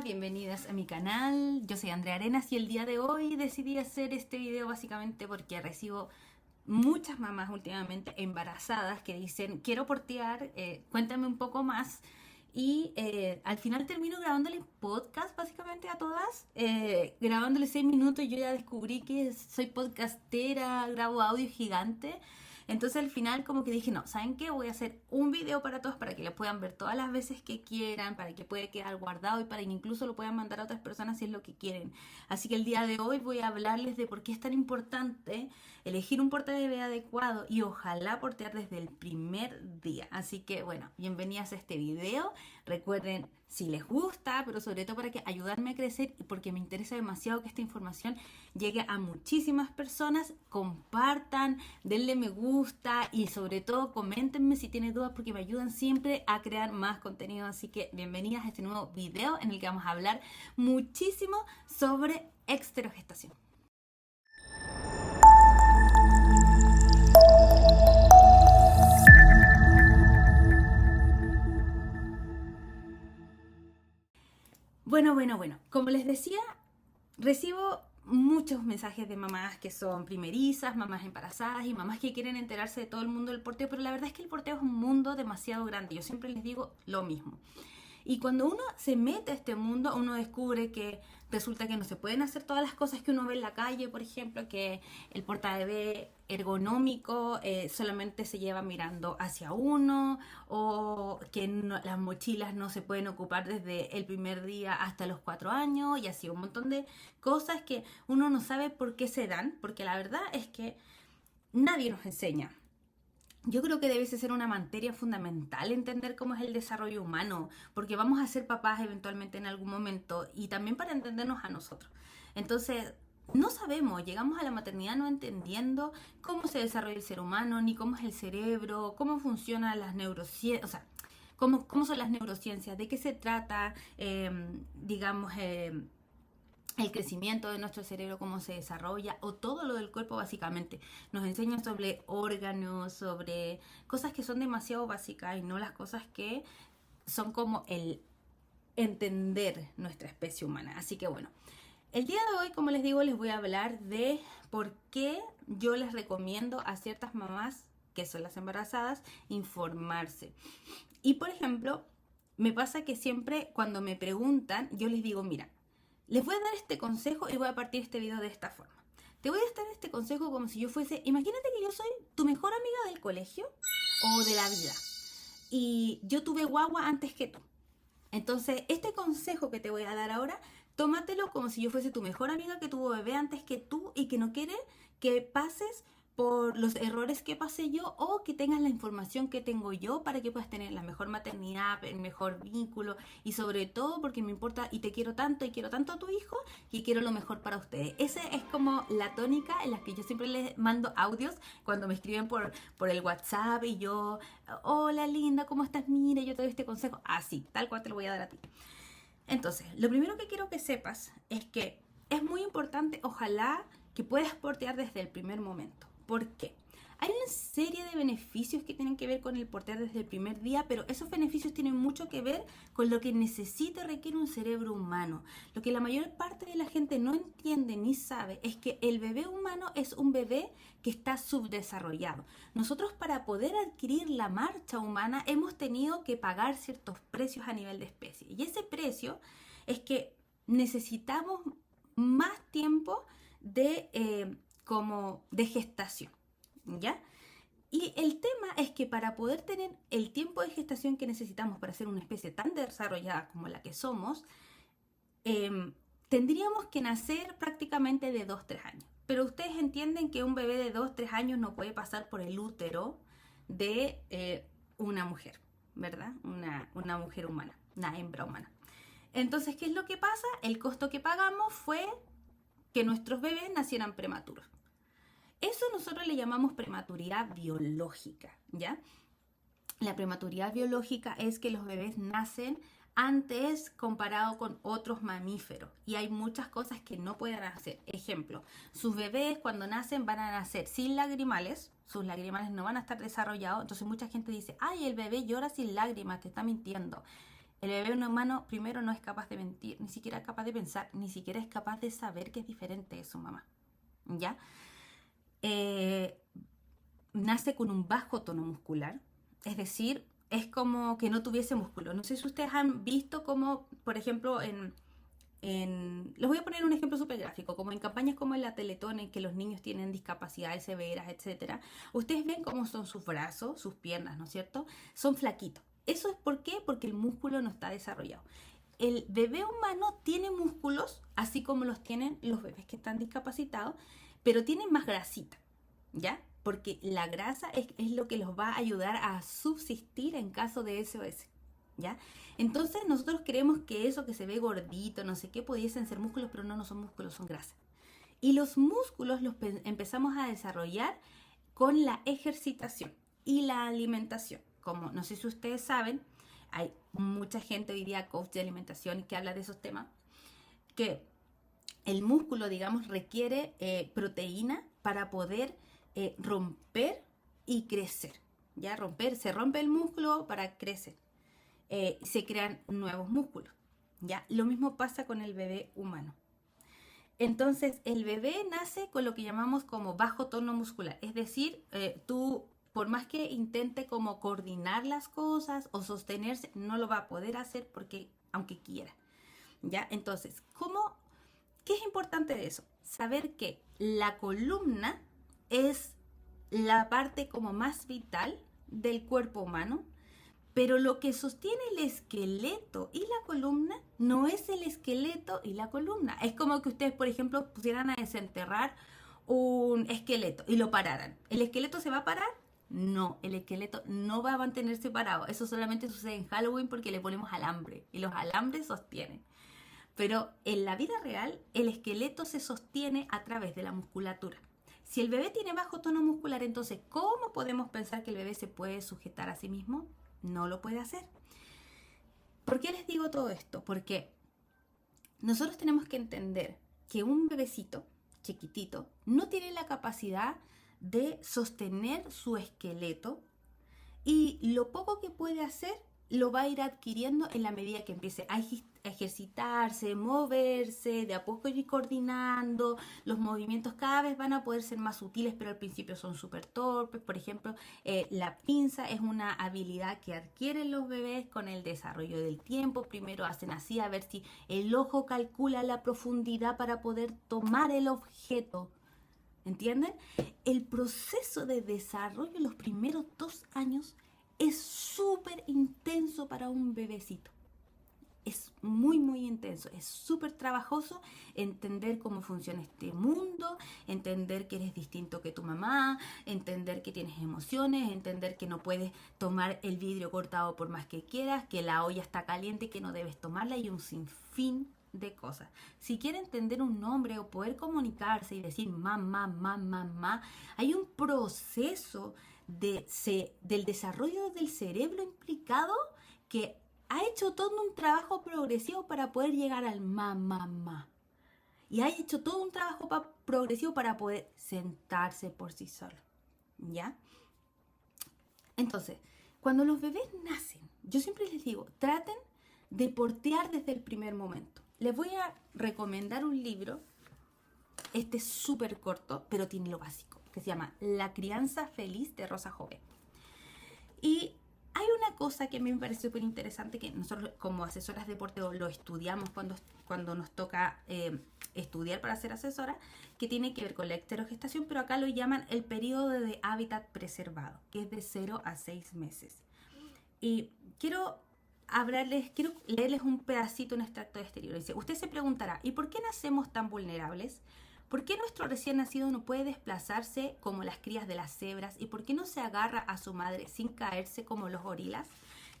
Bienvenidas a mi canal. Yo soy Andrea Arenas y el día de hoy decidí hacer este video básicamente porque recibo muchas mamás últimamente embarazadas que dicen quiero portear, cuéntame un poco más. Y al final termino grabándole podcast básicamente a todas, grabándole 6 minutos. Yo ya descubrí que soy podcastera, grabo audio gigante. Entonces al final como que dije, no, ¿saben qué? Voy a hacer un video para todos para que lo puedan ver todas las veces que quieran, para que pueda quedar guardado y para que incluso lo puedan mandar a otras personas si es lo que quieren. Así que el día de hoy voy a hablarles de por qué es tan importante elegir un porte de bebé adecuado y ojalá portear desde el primer día. Así que bueno, bienvenidas a este video. Recuerden, si les gusta, pero sobre todo para que ayudarme a crecer y porque me interesa demasiado que esta información llegue a muchísimas personas, compartan, denle me gusta y sobre todo coméntenme si tienen dudas porque me ayudan siempre a crear más contenido. Así que bienvenidas a este nuevo video en el que vamos a hablar muchísimo sobre esterogestación. Bueno, como les decía, recibo muchos mensajes de mamás que son primerizas, mamás embarazadas y mamás que quieren enterarse de todo el mundo del porteo, pero la verdad es que el porteo es un mundo demasiado grande. Yo siempre les digo lo mismo. Y cuando uno se mete a este mundo, uno descubre que resulta que no se pueden hacer todas las cosas que uno ve en la calle, por ejemplo, que el portabebé ergonómico solamente se lleva mirando hacia uno, o que las mochilas no se pueden ocupar desde el primer día hasta los 4 años, y así un montón de cosas que uno no sabe por qué se dan, porque la verdad es que nadie nos enseña. Yo creo que debe ser una materia fundamental entender cómo es el desarrollo humano, porque vamos a ser papás eventualmente en algún momento y también para entendernos a nosotros. Entonces, no sabemos, llegamos a la maternidad no entendiendo cómo se desarrolla el ser humano, ni cómo es el cerebro, cómo funcionan las neurociencias, o sea, cómo son las neurociencias, de qué se trata, digamos, el crecimiento de nuestro cerebro, cómo se desarrolla, o todo lo del cuerpo básicamente. Nos enseñan sobre órganos, sobre cosas que son demasiado básicas y no las cosas que son como el entender nuestra especie humana. Así que bueno, el día de hoy, como les digo, les voy a hablar de por qué yo les recomiendo a ciertas mamás, que son las embarazadas, informarse. Y por ejemplo, me pasa que siempre cuando me preguntan, yo les digo, mira, les voy a dar este consejo y voy a partir este video de esta forma. Te voy a dar este consejo como si yo fuese, imagínate que yo soy tu mejor amiga del colegio o de la vida. Y yo tuve guagua antes que tú. Entonces, este consejo que te voy a dar ahora, tómatelo como si yo fuese tu mejor amiga que tuvo bebé antes que tú y que no quiere que pases por los errores que pasé yo o que tengas la información que tengo yo para que puedas tener la mejor maternidad, el mejor vínculo y sobre todo porque me importa y te quiero tanto y quiero tanto a tu hijo y quiero lo mejor para ustedes. Esa es como la tónica en la que yo siempre les mando audios cuando me escriben por el WhatsApp y yo, hola linda, ¿cómo estás? Mira, yo te doy este consejo. Así, tal cual te lo voy a dar a ti. Entonces, lo primero que quiero que sepas es que es muy importante, ojalá, que puedas portear desde el primer momento. ¿Por qué? Hay una serie de beneficios que tienen que ver con el portear desde el primer día, pero esos beneficios tienen mucho que ver con lo que necesita y requiere un cerebro humano. Lo que la mayor parte de la gente no entiende ni sabe es que el bebé humano es un bebé que está subdesarrollado. Nosotros para poder adquirir la marcha humana hemos tenido que pagar ciertos precios a nivel de especie. Y ese precio es que necesitamos más tiempo de gestación, ¿ya? Y el tema es que para poder tener el tiempo de gestación que necesitamos para ser una especie tan desarrollada como la que somos, tendríamos que nacer prácticamente de 2-3 años. Pero ustedes entienden que un bebé de 2-3 años no puede pasar por el útero de una mujer, ¿verdad? Una mujer humana, una hembra humana. Entonces, ¿qué es lo que pasa? El costo que pagamos fue que nuestros bebés nacieran prematuros. Eso nosotros le llamamos prematuridad biológica, ¿ya? La prematuridad biológica es que los bebés nacen antes comparado con otros mamíferos y hay muchas cosas que no pueden hacer. Ejemplo, sus bebés cuando nacen van a nacer sin lagrimales, sus lagrimales no van a estar desarrollados, entonces mucha gente dice, ay, el bebé llora sin lágrimas, te está mintiendo. El bebé humano primero no es capaz de mentir, ni siquiera es capaz de pensar, ni siquiera es capaz de saber que es diferente de su mamá. ¿Ya? Eh, nace con un bajo tono muscular, es decir, es como que no tuviese músculo. No sé si ustedes han visto como, por ejemplo, les voy a poner un ejemplo súper gráfico, como en campañas como en la Teletón, en que los niños tienen discapacidades severas, etcétera. Ustedes ven cómo son sus brazos, sus piernas, ¿no es cierto? Son flaquitos. ¿Eso es por qué? Porque el músculo no está desarrollado. El bebé humano tiene músculos, así como los tienen los bebés que están discapacitados, pero tienen más grasita, ¿ya? Porque la grasa es lo que los va a ayudar a subsistir en caso de SOS, ¿ya? Entonces nosotros creemos que eso que se ve gordito, no sé qué, pudiesen ser músculos, pero no son músculos, son grasa. Y los músculos los empezamos a desarrollar con la ejercitación y la alimentación. Como no sé si ustedes saben, hay mucha gente hoy día, coach de alimentación, que habla de esos temas, que el músculo, digamos, requiere proteína para poder romper y crecer. Ya se rompe el músculo para crecer. Se crean nuevos músculos. ¿Ya? Lo mismo pasa con el bebé humano. Entonces, el bebé nace con lo que llamamos como bajo tono muscular. Es decir, tú, por más que intente como coordinar las cosas o sostenerse, no lo va a poder hacer porque, aunque quiera. ¿Ya? Entonces, ¿qué es importante de eso? Saber que la columna es la parte como más vital del cuerpo humano, pero lo que sostiene el esqueleto y la columna no es el esqueleto y la columna. Es como que ustedes, por ejemplo, pusieran a desenterrar un esqueleto y lo pararan. ¿El esqueleto se va a parar? No, el esqueleto no va a mantenerse parado. Eso solamente sucede en Halloween porque le ponemos alambre y los alambres sostienen. Pero en la vida real, el esqueleto se sostiene a través de la musculatura. Si el bebé tiene bajo tono muscular, entonces, ¿cómo podemos pensar que el bebé se puede sujetar a sí mismo? No lo puede hacer. ¿Por qué les digo todo esto? Porque nosotros tenemos que entender que un bebecito chiquitito no tiene la capacidad de sostener su esqueleto y lo poco que puede hacer lo va a ir adquiriendo en la medida que empiece a ejercitarse, moverse, de a poco ir coordinando. Los movimientos cada vez van a poder ser más sutiles, pero al principio son súper torpes. Por ejemplo, la pinza es una habilidad que adquieren los bebés con el desarrollo del tiempo. Primero hacen así a ver si el ojo calcula la profundidad para poder tomar el objeto. ¿Entienden? El proceso de desarrollo en los primeros 2 años es súper intenso para un bebecito. Es muy, muy intenso, es súper trabajoso entender cómo funciona este mundo, entender que eres distinto que tu mamá, entender que tienes emociones, entender que no puedes tomar el vidrio cortado por más que quieras, que la olla está caliente y que no debes tomarla y un sinfín de cosas. Si quiere entender un nombre o poder comunicarse y decir mamá, hay un proceso del desarrollo del cerebro implicado que ha hecho todo un trabajo progresivo para poder llegar al mamá. Y ha hecho todo un trabajo progresivo para poder sentarse por sí solo. ¿Ya? Entonces, cuando los bebés nacen, yo siempre les digo, traten de portear desde el primer momento. Les voy a recomendar un libro, este es súper corto, pero tiene lo básico, que se llama La crianza feliz de Rosa Joven. Y hay una cosa que a mí me parece súper interesante, que nosotros como asesoras de porteo lo estudiamos cuando nos toca estudiar para ser asesora, que tiene que ver con la esterogestación, pero acá lo llaman el periodo de hábitat preservado, que es de 0 a 6 meses. Y quiero leerles un pedacito, un extracto de este libro. Dice, usted se preguntará, ¿y por qué nacemos tan vulnerables? ¿Por qué nuestro recién nacido no puede desplazarse como las crías de las cebras? ¿Y por qué no se agarra a su madre sin caerse como los gorilas?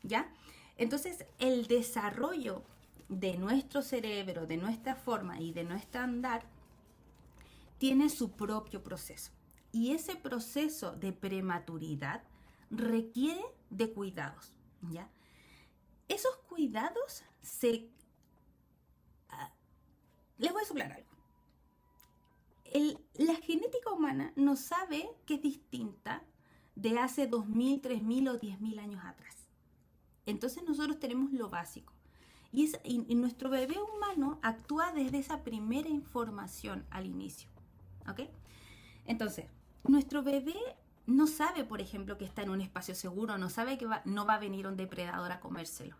¿Ya? Entonces, el desarrollo de nuestro cerebro, de nuestra forma y de nuestro andar, tiene su propio proceso. Y ese proceso de prematuridad requiere de cuidados, ¿ya? Esos cuidados les voy a soplar algo. La genética humana no sabe que es distinta de hace 2000, 3000 o 10.000 años atrás. Entonces nosotros tenemos lo básico. Y nuestro bebé humano actúa desde esa primera información al inicio. ¿Ok? Entonces, nuestro bebé no sabe, por ejemplo, que está en un espacio seguro, no sabe que no va a venir un depredador a comérselo.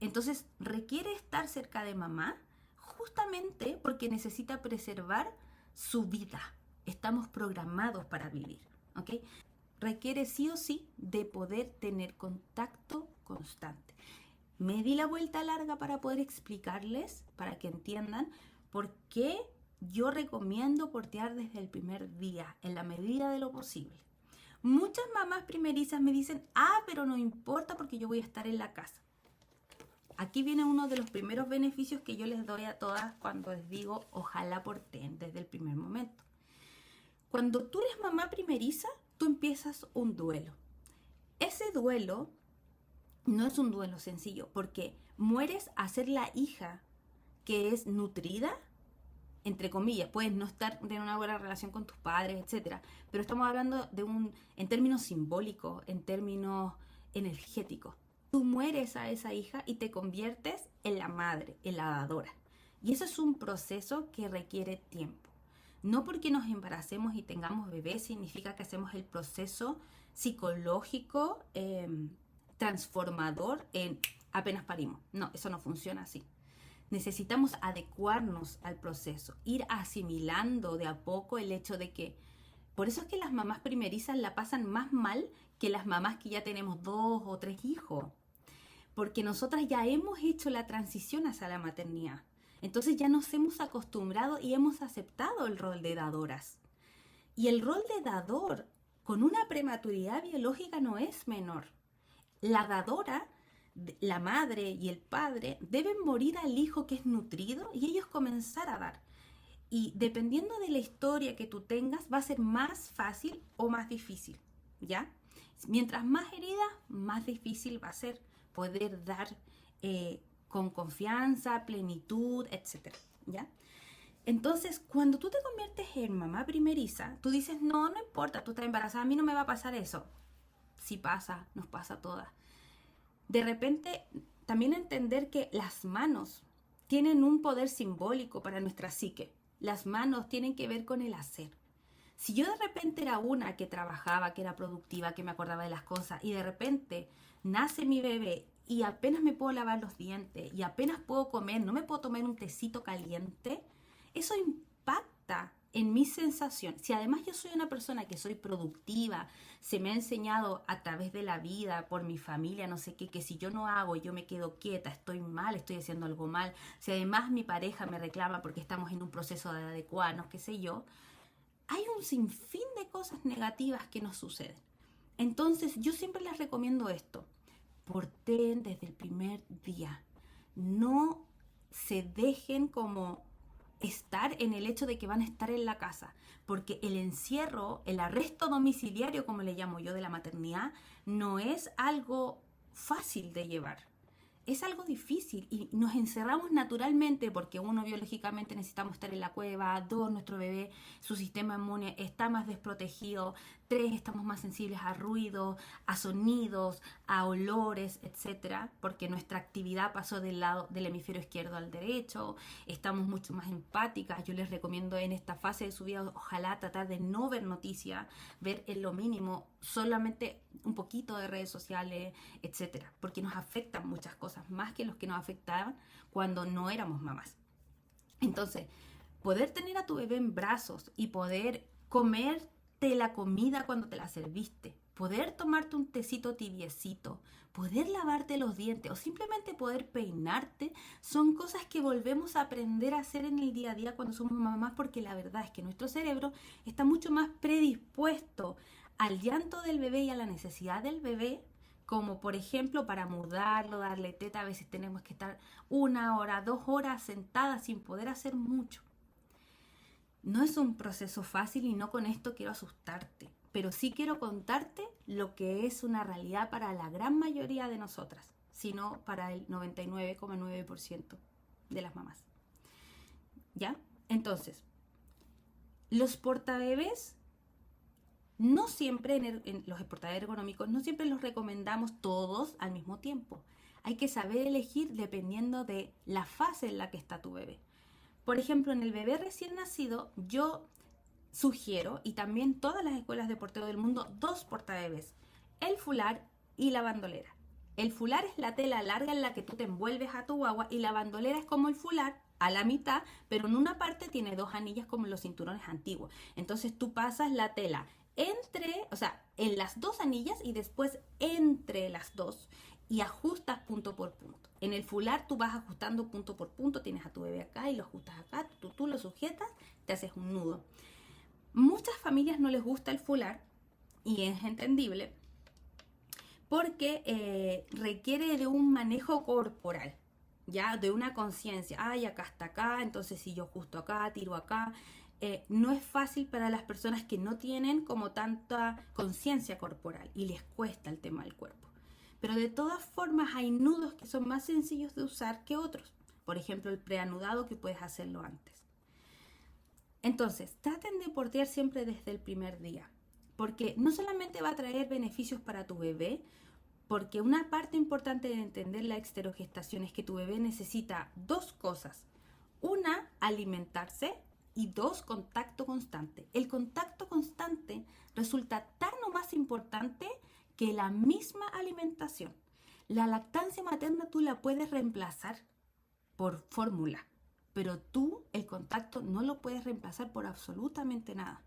Entonces, requiere estar cerca de mamá justamente porque necesita preservar su vida. Estamos programados para vivir. ¿Ok? Requiere sí o sí de poder tener contacto constante. Me di la vuelta larga para poder explicarles, para que entiendan por qué yo recomiendo portear desde el primer día, en la medida de lo posible. Muchas mamás primerizas me dicen, pero no importa porque yo voy a estar en la casa. Aquí viene uno de los primeros beneficios que yo les doy a todas cuando les digo, ojalá porteen desde el primer momento. Cuando tú eres mamá primeriza, tú empiezas un duelo. Ese duelo no es un duelo sencillo, porque mueres a ser la hija que es nutrida, entre comillas, puedes no estar en una buena relación con tus padres, etcétera, pero estamos hablando en términos simbólicos, en términos energéticos. Tú mueres a esa hija y te conviertes en la madre, en la dadora. Y eso es un proceso que requiere tiempo. No porque nos embaracemos y tengamos bebés significa que hacemos el proceso psicológico transformador en apenas parimos. No, eso no funciona así. Necesitamos adecuarnos al proceso, ir asimilando de a poco el hecho de que, por eso es que las mamás primerizas la pasan más mal que las mamás que ya tenemos 2 o 3 hijos, porque nosotras ya hemos hecho la transición hacia la maternidad. Entonces ya nos hemos acostumbrado y hemos aceptado el rol de dadoras. Y el rol de dador con una prematuridad biológica no es menor. La dadora, la madre y el padre deben morir al hijo que es nutrido y ellos comenzar a dar. Y dependiendo de la historia que tú tengas, va a ser más fácil o más difícil, ¿ya? Mientras más herida, más difícil va a ser poder dar con confianza, plenitud, etc. ¿Ya? Entonces, cuando tú te conviertes en mamá primeriza, tú dices, no importa, tú estás embarazada, a mí no me va a pasar eso. Sí pasa, nos pasa a todas. De repente, también entender que las manos tienen un poder simbólico para nuestra psique. Las manos tienen que ver con el hacer. Si yo de repente era una que trabajaba, que era productiva, que me acordaba de las cosas, y de repente nace mi bebé y apenas me puedo lavar los dientes y apenas puedo comer, no me puedo tomar un tecito caliente, eso impacta en mi sensación. Si además yo soy una persona que soy productiva, se me ha enseñado a través de la vida, por mi familia, no sé qué, que si yo no hago, yo me quedo quieta, estoy mal, estoy haciendo algo mal. Si además mi pareja me reclama porque estamos en un proceso de adecuarnos, qué sé yo, hay un sinfín de cosas negativas que nos suceden. Entonces yo siempre les recomiendo esto. Porten desde el primer día. No se dejen como estar en el hecho de que van a estar en la casa, porque el encierro, el arresto domiciliario, como le llamo yo, de la maternidad, no es algo fácil de llevar. Es algo difícil y nos encerramos naturalmente porque uno biológicamente necesitamos estar en la cueva, 2, nuestro bebé, su sistema inmune está más desprotegido, 3, estamos más sensibles a ruidos, a sonidos, a olores, etcétera, porque nuestra actividad pasó del lado del hemisferio izquierdo al derecho, estamos mucho más empáticas. Yo les recomiendo en esta fase de su vida, ojalá tratar de no ver noticias, ver en lo mínimo, solamente un poquito de redes sociales, etcétera, porque nos afectan muchas cosas, más que los que nos afectaban cuando no éramos mamás. Entonces, poder tener a tu bebé en brazos y poder comerte la comida cuando te la serviste, poder tomarte un tecito tibiecito, poder lavarte los dientes o simplemente poder peinarte, son cosas que volvemos a aprender a hacer en el día a día cuando somos mamás, porque la verdad es que nuestro cerebro está mucho más predispuesto al llanto del bebé y a la necesidad del bebé, como por ejemplo para mudarlo, darle teta. A veces tenemos que estar 1 hora, 2 horas sentadas sin poder hacer mucho. No es un proceso fácil y no con esto quiero asustarte, pero sí quiero contarte lo que es una realidad para la gran mayoría de nosotras, sino para el 99,9% de las mamás. ¿Ya? Entonces, los portabebés no siempre en los portaderos ergonómicos, no siempre los recomendamos todos al mismo tiempo. Hay que saber elegir dependiendo de la fase en la que está tu bebé. Por ejemplo, en el bebé recién nacido, yo sugiero, y también todas las escuelas de porteo del mundo, dos portabebés, el fular y la bandolera. El fular es la tela larga en la que tú te envuelves a tu guagua y la bandolera es como el fular a la mitad, pero en una parte tiene dos anillas como los cinturones antiguos. Entonces tú pasas la tela en las dos anillas y después entre las dos y ajustas punto por punto. En el fular tú vas ajustando punto por punto, tienes a tu bebé acá y lo ajustas acá, tú lo sujetas, te haces un nudo. Muchas familias no les gusta el fular y es entendible porque requiere de un manejo corporal, ya de una conciencia. Ay, acá está acá, entonces si yo ajusto acá, tiro acá. No es fácil para las personas que no tienen como tanta conciencia corporal y les cuesta el tema del cuerpo. Pero de todas formas hay nudos que son más sencillos de usar que otros. Por ejemplo, el preanudado que puedes hacerlo antes. Entonces, traten de portear siempre desde el primer día, porque no solamente va a traer beneficios para tu bebé, porque una parte importante de entender la exterogestación es que tu bebé necesita dos cosas. Una, alimentarse y dos, contacto constante. El contacto constante resulta tan o más importante que la misma alimentación. La lactancia materna tú la puedes reemplazar por fórmula, pero tú el contacto no lo puedes reemplazar por absolutamente nada.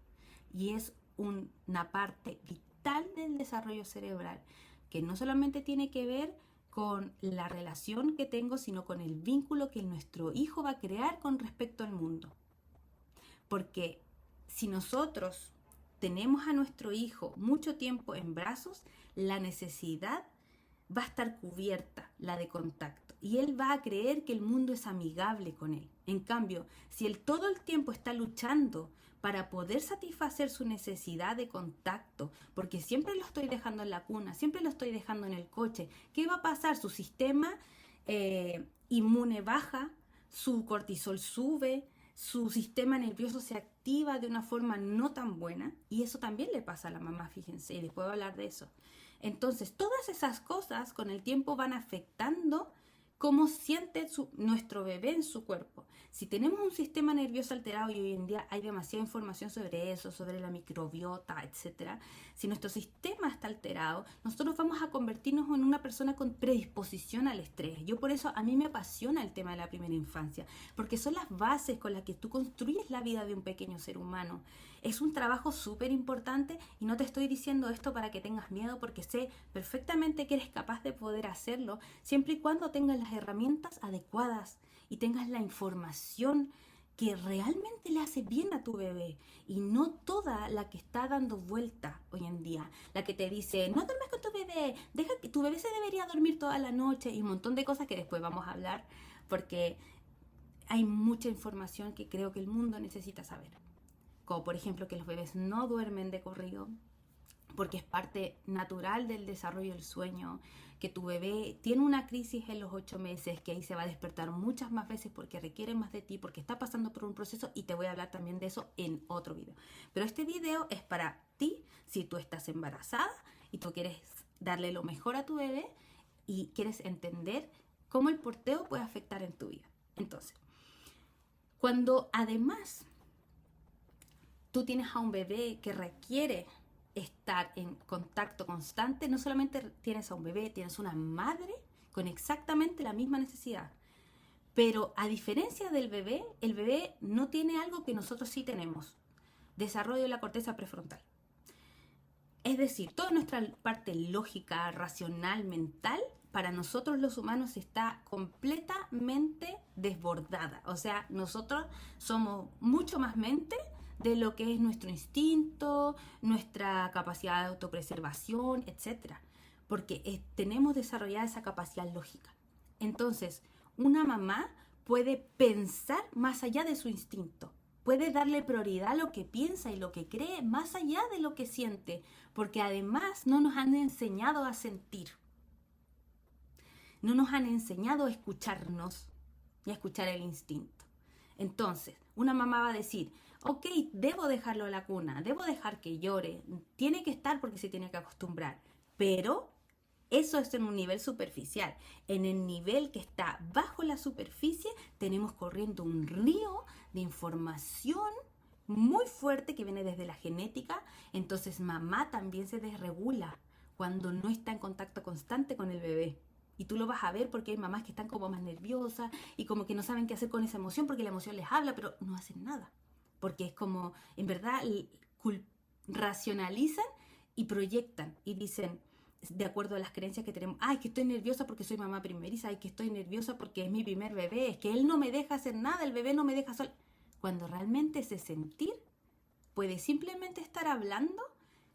Y es una parte vital del desarrollo cerebral que no solamente tiene que ver con la relación que tengo, sino con el vínculo que nuestro hijo va a crear con respecto al mundo. Porque si nosotros tenemos a nuestro hijo mucho tiempo en brazos, la necesidad va a estar cubierta, la de contacto, y él va a creer que el mundo es amigable con él. En cambio, si él todo el tiempo está luchando para poder satisfacer su necesidad de contacto, porque siempre lo estoy dejando en la cuna, siempre lo estoy dejando en el coche, ¿qué va a pasar? Su sistema inmune baja, su cortisol sube, su sistema nervioso se activa de una forma no tan buena, y eso también le pasa a la mamá, fíjense, y les puedo hablar de eso. Entonces, todas esas cosas con el tiempo van afectando cómo siente nuestro bebé en su cuerpo. Si tenemos un sistema nervioso alterado, y hoy en día hay demasiada información sobre eso, sobre la microbiota, etc. Si nuestro sistema está alterado, nosotros vamos a convertirnos en una persona con predisposición al estrés. Yo por eso a mí me apasiona el tema de la primera infancia, porque son las bases con las que tú construyes la vida de un pequeño ser humano. Es un trabajo súper importante y no te estoy diciendo esto para que tengas miedo, porque sé perfectamente que eres capaz de poder hacerlo siempre y cuando tengas las herramientas adecuadas y tengas la información que realmente le hace bien a tu bebé, y no toda la que está dando vuelta hoy en día, la que te dice no duermas con tu bebé, deja que tu bebé se debería dormir toda la noche, y un montón de cosas que después vamos a hablar, porque hay mucha información que creo que el mundo necesita saber. Como por ejemplo que los bebés no duermen de corrido, porque es parte natural del desarrollo del sueño, que tu bebé tiene una crisis en los 8 meses, que ahí se va a despertar muchas más veces porque requiere más de ti, porque está pasando por un proceso, y te voy a hablar también de eso en otro video. Pero este video es para ti si tú estás embarazada y tú quieres darle lo mejor a tu bebé y quieres entender cómo el porteo puede afectar en tu vida. Entonces, cuando además tú tienes a un bebé que requiere estar en contacto constante, no solamente tienes a un bebé, tienes una madre con exactamente la misma necesidad. Pero a diferencia del bebé, el bebé no tiene algo que nosotros sí tenemos: desarrollo de la corteza prefrontal. Es decir, toda nuestra parte lógica, racional, mental, para nosotros los humanos está completamente desbordada. O sea, nosotros somos mucho más mente de lo que es nuestro instinto, nuestra capacidad de autopreservación, etc. Porque tenemos desarrollada esa capacidad lógica. Entonces, una mamá puede pensar más allá de su instinto. Puede darle prioridad a lo que piensa y lo que cree más allá de lo que siente, porque además no nos han enseñado a sentir. No nos han enseñado a escucharnos y a escuchar el instinto. Entonces, una mamá va a decir, ok, debo dejarlo a la cuna, debo dejar que llore, tiene que estar porque se tiene que acostumbrar, pero eso es en un nivel superficial. En el nivel que está bajo la superficie, tenemos corriendo un río de información muy fuerte que viene desde la genética. Entonces mamá también se desregula cuando no está en contacto constante con el bebé. Y tú lo vas a ver porque hay mamás que están como más nerviosas y como que no saben qué hacer con esa emoción porque la emoción les habla, pero no hacen nada. Porque es como, en verdad, racionalizan y proyectan y dicen, de acuerdo a las creencias que tenemos, ay, que estoy nerviosa porque soy mamá primeriza, ay, que estoy nerviosa porque es mi primer bebé, es que él no me deja hacer nada, el bebé no me deja sol. Cuando realmente ese sentir puede simplemente estar hablando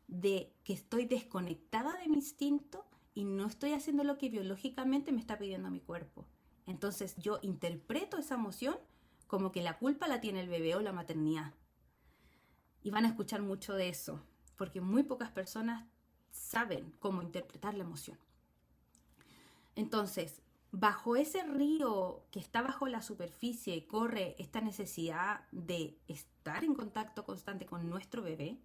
de que estoy desconectada de mi instinto y no estoy haciendo lo que biológicamente me está pidiendo mi cuerpo. Entonces yo interpreto esa emoción como que la culpa la tiene el bebé o la maternidad. Y van a escuchar mucho de eso, porque muy pocas personas saben cómo interpretar la emoción. Entonces, bajo ese río que está bajo la superficie corre esta necesidad de estar en contacto constante con nuestro bebé.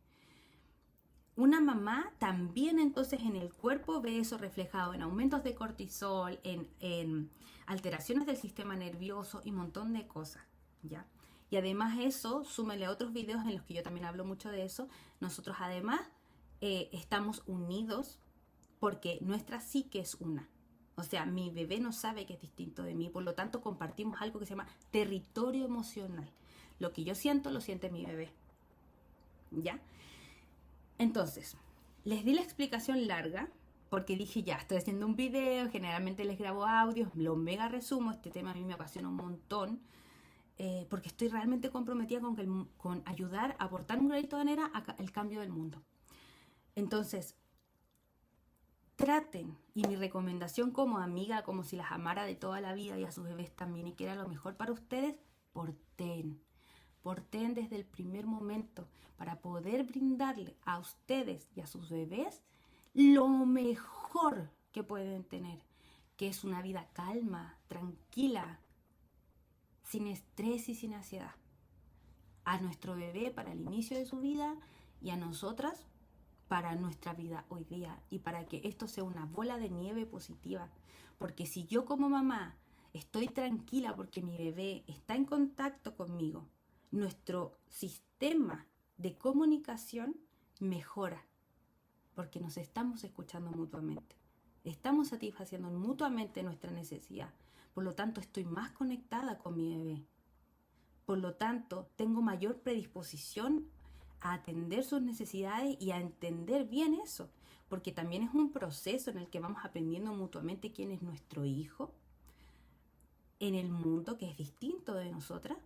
Una mamá también entonces en el cuerpo ve eso reflejado en aumentos de cortisol, en alteraciones del sistema nervioso y un montón de cosas, ¿ya? Y además eso, súmele a otros videos en los que yo también hablo mucho de eso, nosotros además estamos unidos porque nuestra psique es una. O sea, mi bebé no sabe que es distinto de mí, por lo tanto compartimos algo que se llama territorio emocional. Lo que yo siento, lo siente mi bebé, ¿ya? Entonces, les di la explicación larga porque dije, ya, estoy haciendo un video, generalmente les grabo audios, lo mega resumo, este tema a mí me apasiona un montón, porque estoy realmente comprometida con ayudar a aportar un granito de arena al cambio del mundo. Entonces, traten, y mi recomendación como amiga, como si las amara de toda la vida y a sus bebés también y que era lo mejor para ustedes, porten desde el primer momento para poder brindarle a ustedes y a sus bebés lo mejor que pueden tener, que es una vida calma, tranquila, sin estrés y sin ansiedad. A nuestro bebé para el inicio de su vida y a nosotras para nuestra vida hoy día y para que esto sea una bola de nieve positiva. Porque si yo como mamá estoy tranquila porque mi bebé está en contacto conmigo, nuestro sistema de comunicación mejora porque nos estamos escuchando mutuamente. Estamos satisfaciendo mutuamente nuestra necesidad. Por lo tanto, estoy más conectada con mi bebé. Por lo tanto, tengo mayor predisposición a atender sus necesidades y a entender bien eso. Porque también es un proceso en el que vamos aprendiendo mutuamente quién es nuestro hijo en el mundo, que es distinto de nosotras,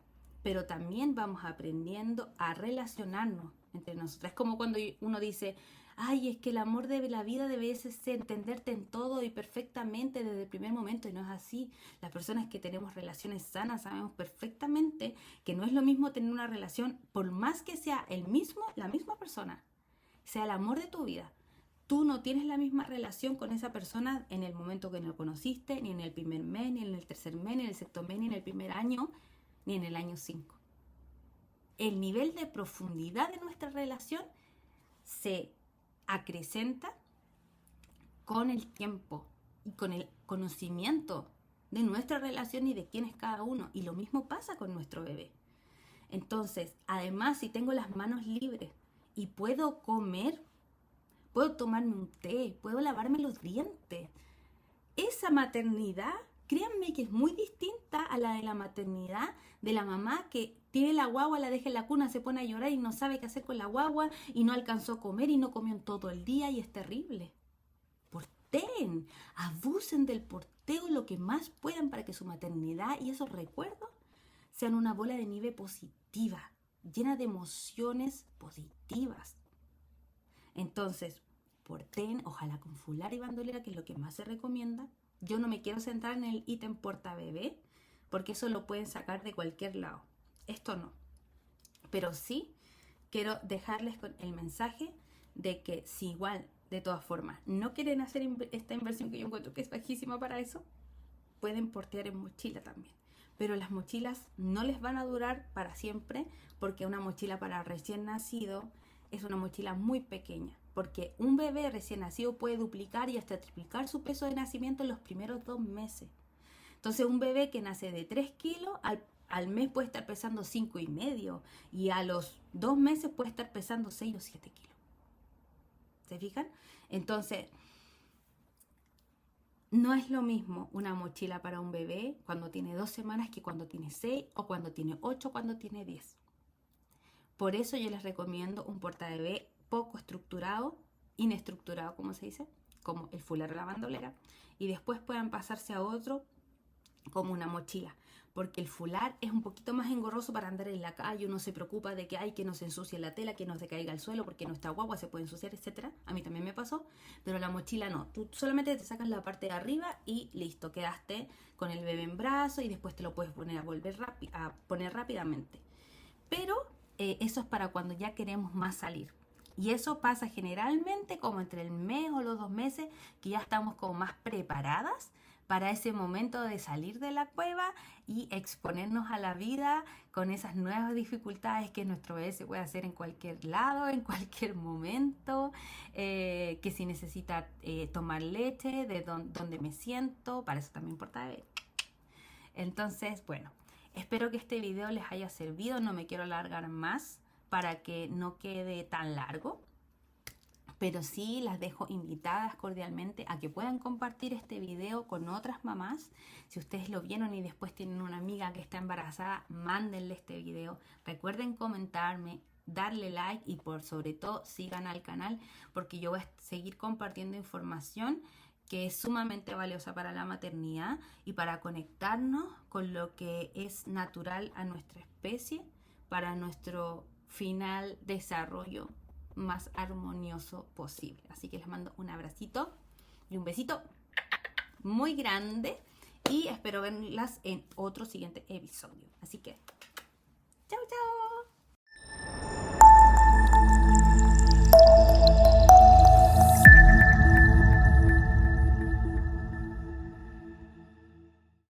pero también vamos aprendiendo a relacionarnos entre nosotras. Es como cuando uno dice, ay, es que el amor de la vida debe ser entenderte en todo y perfectamente desde el primer momento, y no es así. Las personas que tenemos relaciones sanas sabemos perfectamente que no es lo mismo tener una relación, por más que sea la misma persona, sea el amor de tu vida. Tú no tienes la misma relación con esa persona en el momento que lo conociste, ni en el primer mes, ni en el tercer mes, ni en el sexto mes, ni en el primer año, ni en el año 5. El nivel de profundidad de nuestra relación se acrecenta con el tiempo y con el conocimiento de nuestra relación y de quién es cada uno. Y lo mismo pasa con nuestro bebé. Entonces, además, si tengo las manos libres y puedo comer, puedo tomarme un té, puedo lavarme los dientes, esa maternidad, créanme que es muy distinta a la de la maternidad de la mamá que tiene la guagua, la deja en la cuna, se pone a llorar y no sabe qué hacer con la guagua y no alcanzó a comer y no comió en todo el día y es terrible. Porten, abusen del porteo lo que más puedan para que su maternidad y esos recuerdos sean una bola de nieve positiva, llena de emociones positivas. Entonces, porten, ojalá con fular y bandolera, que es lo que más se recomienda. Yo no me quiero centrar en el ítem porta bebé, porque eso lo pueden sacar de cualquier lado. Esto no. Pero sí quiero dejarles con el mensaje de que si igual, de todas formas, no quieren hacer esta inversión que yo encuentro que es bajísima para eso, pueden portear en mochila también. pero las mochilas no les van a durar para siempre, porque una mochila para recién nacido es una mochila muy pequeña, porque un bebé recién nacido puede duplicar y hasta triplicar su peso de nacimiento en los primeros 2 meses. Entonces un bebé que nace de 3 kilos al mes puede estar pesando 5,5 y a los 2 meses puede estar pesando 6 o 7 kilos. ¿Se fijan? Entonces, no es lo mismo una mochila para un bebé cuando tiene 2 semanas que cuando tiene 6 o cuando tiene 8 o cuando tiene 10. Por eso yo les recomiendo un portabebé poco estructurado, inestructurado, como se dice, como el fular o la bandolera, y después puedan pasarse a otro como una mochila, porque el fular es un poquito más engorroso para andar en la calle. Uno se preocupa de que hay que no se ensucie la tela, que no se caiga al suelo porque nuestra guagua se puede ensuciar, etcétera. A mí también me pasó, pero la mochila no. Tú solamente te sacas la parte de arriba y listo, quedaste con el bebé en brazo y después te lo puedes poner a poner rápidamente. Pero eso es para cuando ya queremos más salir. Y eso pasa generalmente como entre el mes o los 2 meses, que ya estamos como más preparadas para ese momento de salir de la cueva y exponernos a la vida con esas nuevas dificultades que nuestro bebé se puede hacer en cualquier lado, en cualquier momento, que si necesita tomar leche, de dónde me siento, para eso también importa bebé. Entonces, bueno, espero que este video les haya servido, no me quiero alargar más para que no quede tan largo. Pero sí las dejo invitadas cordialmente a que puedan compartir este video con otras mamás. Si ustedes lo vieron y después tienen una amiga que está embarazada, mándenle este video. Recuerden comentarme, darle like y por sobre todo sigan al canal, porque yo voy a seguir compartiendo información que es sumamente valiosa para la maternidad y para conectarnos con lo que es natural a nuestra especie para nuestro final desarrollo más armonioso posible. Así que les mando un abracito y un besito muy grande y espero verlas en otro siguiente episodio. Así que